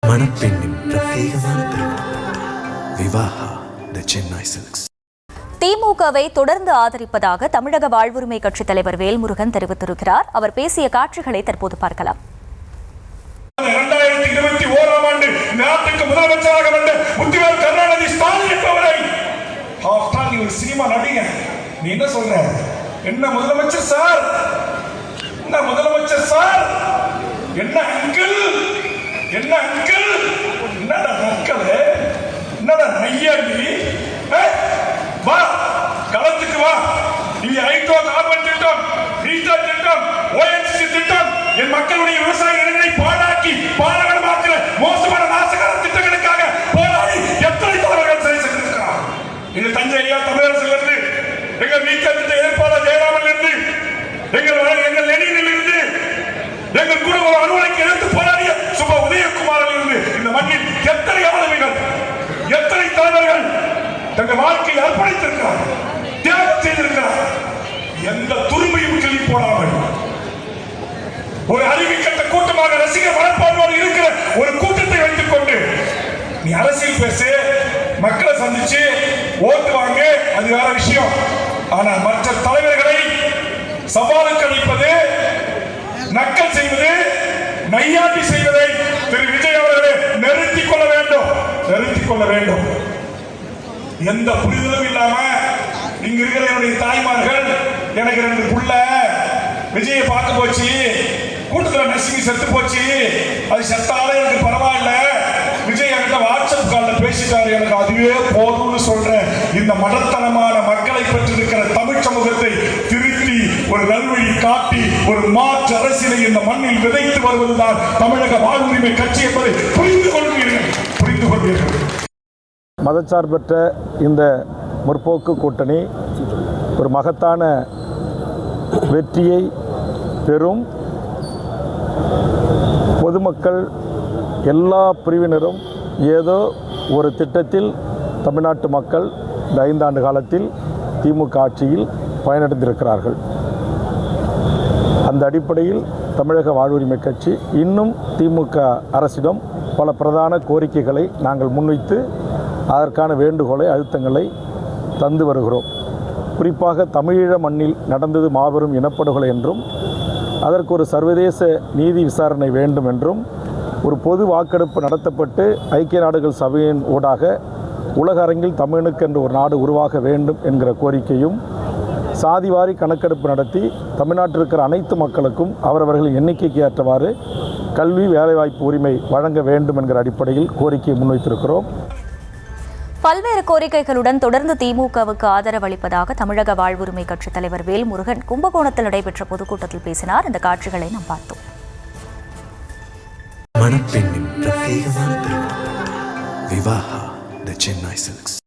மணப்பெண்ணின் பிரத்யேகமான திருமணம் விவாஹா தி சென்னை சில்க்ஸ். திமுகவை தொடர்ந்து ஆதரிப்பதாக தமிழக வாழ்வுரிமை கட்சித் தலைவர் வேல்முருகன் தெரிவித்திருக்கிறார். அவர் பேசிய காட்சிகளை தற்போது பார்க்கலாம். 2021 ஆண்டு நாட்டுக்கு முதலமைச்சராக வந்த முத்துவேல் கருணாநிதி ஸ்டாலின் என்பவரை சினிமா நடிகர் நீ என்ன சொல்ற? என்ன முதலமைச்சர் சார், என்ன முதலமைச்சர் சார், என்ன அங்கிள், என்ன அங்கிள், என்னடா மக்கள், என்னடா நையாண்டி, வா களத்துக்கு வா. இங்க ஹைட்ரோ கார்பன் திட்டம், ரீசார்ஜ் திட்டம், ஓஎன்ஜிசி திட்டம் என் மக்களுடைய விவசாய இடங்களை பாழாக்கி பாலகமாக்குற மோசமான நாசகர திட்டங்களுக்காக போராடி எத்தனை தலைவர்கள் சிறை சென்றிருக்கிறார். எங்க தஞ்சை ஐயா தமிழரசிலிருந்து, எங்க வீக்க திட்ட ஏற்பாளர் ஜெயராமன் இருந்து, எங்கள் லெனினில் இருந்து, எங்கள் கூட ஒரு அலுவலைக்கு எடுத்து போராடிய சுப உதயகுமாரில் இருந்து இந்த மண்ணில் எத்தனை ஆளுமைகள், எத்தனை தலைவர்கள் தங்கள் வாழ்க்கையை அர்ப்பணித்திருக்கிறார், தியாகம் செய்திருக்கிறார். எந்த துரும்பையும் கிள்ளி போடாமல் ஒரு அறிவிக்கட்ட கூட்டமாக ரசிகர் மனப்பான்மையோடு இருக்கிற ஒரு கூட்டத்தை வைத்துக் கொண்டு நீ அரசியல் பேசு, மக்களை சந்திச்சு ஓட்டு வாங்க, அது வேற விஷயம். ஆனால் மற்ற தலைவர்களை சவாலுக்கு அளிப்பது, நக்கல் செய்வது, நையாண்டி செய்வதை திரு விஜய் அவர்களை நிறுத்திக் கொள்ள வேண்டும், நிறுத்திக் கொள்ள வேண்டும். எந்த புரிதலும் இல்லாம இங்க இருக்கிற என்னுடைய தாய்மார்கள், எனக்கு 2 புள்ள விஜயை பார்க்க போச்சு, கூட்டத்தில் நசுங்கி செத்து போச்சு, அது செத்தாலே எனக்கு பரவாயில்ல, விஜய் என்கிட்ட வாட்ஸ்அப் காலில் பேசிட்டாரு, எனக்கு அதுவே போதும்னு சொல்ற இந்த மடத்தனமான மக்களை பெற்றிருக்கிற தமிழ் சமூகத்தை திருத்தி ஒரு நல்வழி காட்டி ஒரு மாற்று அரசியலை இந்த மண்ணில் விதைத்து வருவதுதான் தமிழக வாழ்வுரிமை கட்சி என்பதை புரிந்து கொள்வீர்கள், புரிந்து கொள்வீர்கள். மதச்சார்பற்ற இந்த முற்போக்கு கூட்டணி ஒரு மகத்தான வெற்றியை பெறும். பொதுமக்கள் எல்லா பிரிவினரும் ஏதோ ஒரு திட்டத்தில் தமிழ்நாட்டு மக்கள் இந்த 5 ஆண்டு காலத்தில் திமுக ஆட்சியில் பயனடைந்திருக்கிறார்கள். அந்த அடிப்படையில் தமிழக வாழ்வுரிமை கட்சி இன்னும் திமுக அரசிடம் பல பிரதான கோரிக்கைகளை நாங்கள் முன்வைத்து அதற்கான வேண்டுகோளை, அழுத்தங்களை தந்து வருகிறோம். குறிப்பாக தமிழீழ மண்ணில் நடந்தது மாபெரும் இனப்படுகொலை என்றும் அதற்கு ஒரு சர்வதேச நீதி விசாரணை வேண்டும் என்றும் ஒரு பொது வாக்கெடுப்பு நடத்தப்பட்டு ஐக்கிய நாடுகள் சபையின் ஊடாக உலக அரங்கில் தமிழனுக்கு என்று ஒரு நாடு உருவாக வேண்டும் என்கிற கோரிக்கையும், சாதிவாரி கணக்கெடுப்பு நடத்தி தமிழ்நாட்டில் இருக்கிற அனைத்து மக்களுக்கும் அவரவர்களின் எண்ணிக்கைக்கு ஏற்றவாறு கல்வி வேலைவாய்ப்பு உரிமை வழங்க வேண்டும் என்கிற அடிப்படையில் கோரிக்கையை முன்வைத்திருக்கிறோம். பல்வேறு கோரிக்கைகளுடன் தொடர்ந்து திமுகவுக்கு ஆதரவு அளிப்பதாக தமிழக வாழ்வுரிமை கட்சித் தலைவர் வேல்முருகன் கும்பகோணத்தில் நடைபெற்ற பொதுக்கூட்டத்தில் பேசினார். இந்த காட்சிகளை நாம் பார்த்தோம். மணப்பெண்ணின் பிரத்யேகமான திருமணம் விவாஹா தி சென்னை சில்க்ஸ்.